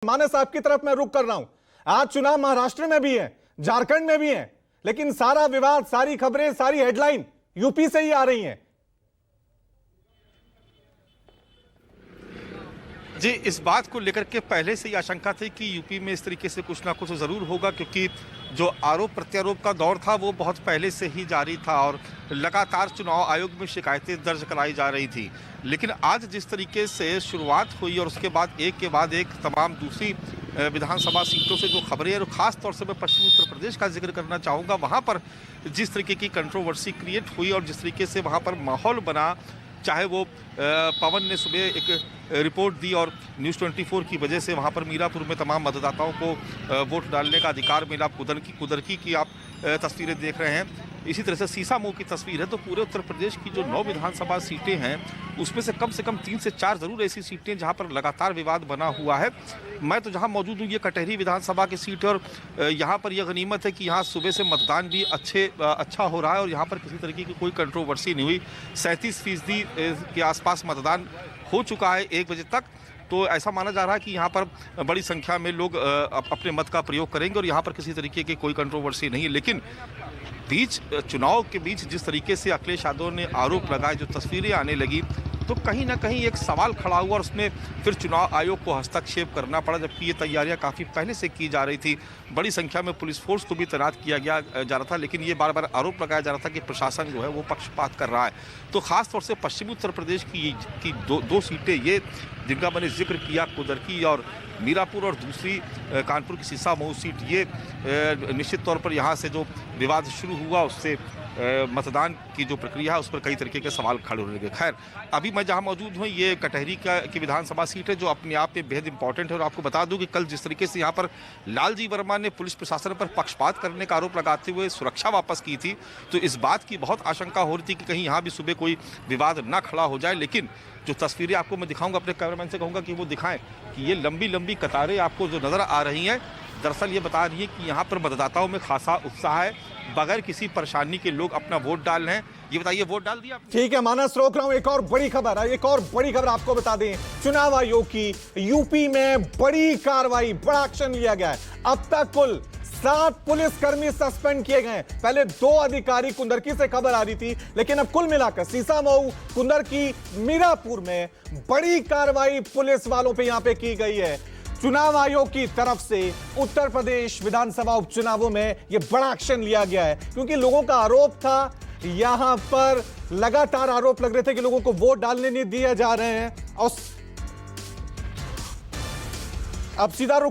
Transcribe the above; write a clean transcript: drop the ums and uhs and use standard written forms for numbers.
मानस आपकी तरफ मैं रुक कर रहा हूं। आज चुनाव महाराष्ट्र में भी है, झारखंड में भी है, लेकिन सारा विवाद, सारी खबरें, सारी हेडलाइन यूपी से ही आ रही हैं। जी, इस बात को लेकर के पहले से ही आशंका थी कि यूपी में इस तरीके से कुछ ना कुछ जरूर होगा, क्योंकि जो आरोप प्रत्यारोप का दौर था वो बहुत पहले से ही जारी था और लगातार चुनाव आयोग में शिकायतें दर्ज कराई जा रही थी। लेकिन आज जिस तरीके से शुरुआत हुई और उसके बाद एक तमाम दूसरी विधानसभा सीटों से जो खबरें और ख़ास तौर से मैं पश्चिमी उत्तर प्रदेश का जिक्र करना चाहूँगा, वहाँ पर जिस तरीके की कंट्रोवर्सी क्रिएट हुई और जिस तरीके से वहाँ पर माहौल बना, चाहे वो पवन ने सुबह एक रिपोर्ट दी और न्यूज़ 24 की वजह से वहाँ पर मीरापुर में तमाम मतदाताओं को वोट डालने का अधिकार मिला। कुदरकी की आप तस्वीरें देख रहे हैं। इसी तरह से सीसामऊ की तस्वीर है। तो पूरे उत्तर प्रदेश की जो 9 विधानसभा सीटें हैं उसमें से कम 3 से 4 जरूर ऐसी सीटें जहां पर लगातार विवाद बना हुआ है। मैं तो जहां मौजूद हूं ये कटहरी विधानसभा की सीट है और यहां पर यह गनीमत है कि यहां सुबह से मतदान भी अच्छा हो रहा है और यहां पर किसी तरीके की कोई कंट्रोवर्सी नहीं हुई। 37% के आसपास मतदान हो चुका है 1 बजे तक। तो ऐसा माना जा रहा है कि यहाँ पर बड़ी संख्या में लोग अपने मत का प्रयोग करेंगे और यहाँ पर किसी तरीके की कोई कंट्रोवर्सी नहीं है। लेकिन चुनाव के बीच जिस तरीके से अखिलेश यादव ने आरोप लगाए, जो तस्वीरें आने लगी, तो कहीं ना कहीं एक सवाल खड़ा हुआ और उसमें फिर चुनाव आयोग को हस्तक्षेप करना पड़ा, जबकि ये तैयारियां काफ़ी पहले से की जा रही थी। बड़ी संख्या में पुलिस फोर्स को भी तैनात किया जा रहा था, लेकिन ये बार बार आरोप लगाया जा रहा था कि प्रशासन जो है वो पक्षपात कर रहा है। तो ख़ास तौर से पश्चिमी उत्तर प्रदेश की दो सीटें ये जिनका मैंने जिक्र किया, कुदरकी और मीरापुर, और दूसरी कानपुर की सीसामऊ सीट, ये निश्चित तौर पर यहाँ से जो विवाद शुरू हुआ उससे मतदान की जो प्रक्रिया है उस पर कई तरीके के सवाल खड़े होने लगे। खैर, अभी मैं जहां मौजूद हूं ये कटहरी की विधानसभा सीट है जो अपने आप में बेहद इंपॉर्टेंट है। और आपको बता दूं कि कल जिस तरीके से यहां पर लालजी वर्मा ने पुलिस प्रशासन पर पक्षपात करने का आरोप लगाते हुए सुरक्षा वापस की थी, तो इस बात की बहुत आशंका हो रही थी कि कहीं यहाँ भी सुबह कोई विवाद न खड़ा हो जाए। लेकिन जो तस्वीरें आपको मैं दिखाऊंगा, अपने कैमरामैन से कहूँगा कि वो दिखाएं कि ये लंबी लंबी कतारें आपको जो नज़र आ रही हैं, दरअसल ये बता रही है कि यहाँ पर मतदाताओं में खासा उत्साह है, बगैर किसी परेशानी के लोग अपना वोट डाल रहे हैं। ये बताइए, वोट डाल दिया आपने? ठीक है मानस, रोक रहा हूं। एक और बड़ी खबर आपको बता दें। चुनाव आयोग की यूपी में बड़ी कार्रवाई, बड़ा एक्शन लिया गया है। अब तक कुल 7 पुलिसकर्मी सस्पेंड किए गए। पहले 2 अधिकारी कुंदरकी से खबर आ रही थी, लेकिन अब कुल मिलाकर सीसामऊ, कुंदरकी, मीरापुर में बड़ी कार्रवाई पुलिस वालों पे यहां पे की गई है। चुनाव आयोग की तरफ से उत्तर प्रदेश विधानसभा उपचुनावों में यह बड़ा एक्शन लिया गया है, क्योंकि लोगों का आरोप था, यहां पर लगातार आरोप लग रहे थे कि लोगों को वोट डालने नहीं दिए जा रहे हैं। और अब सीधा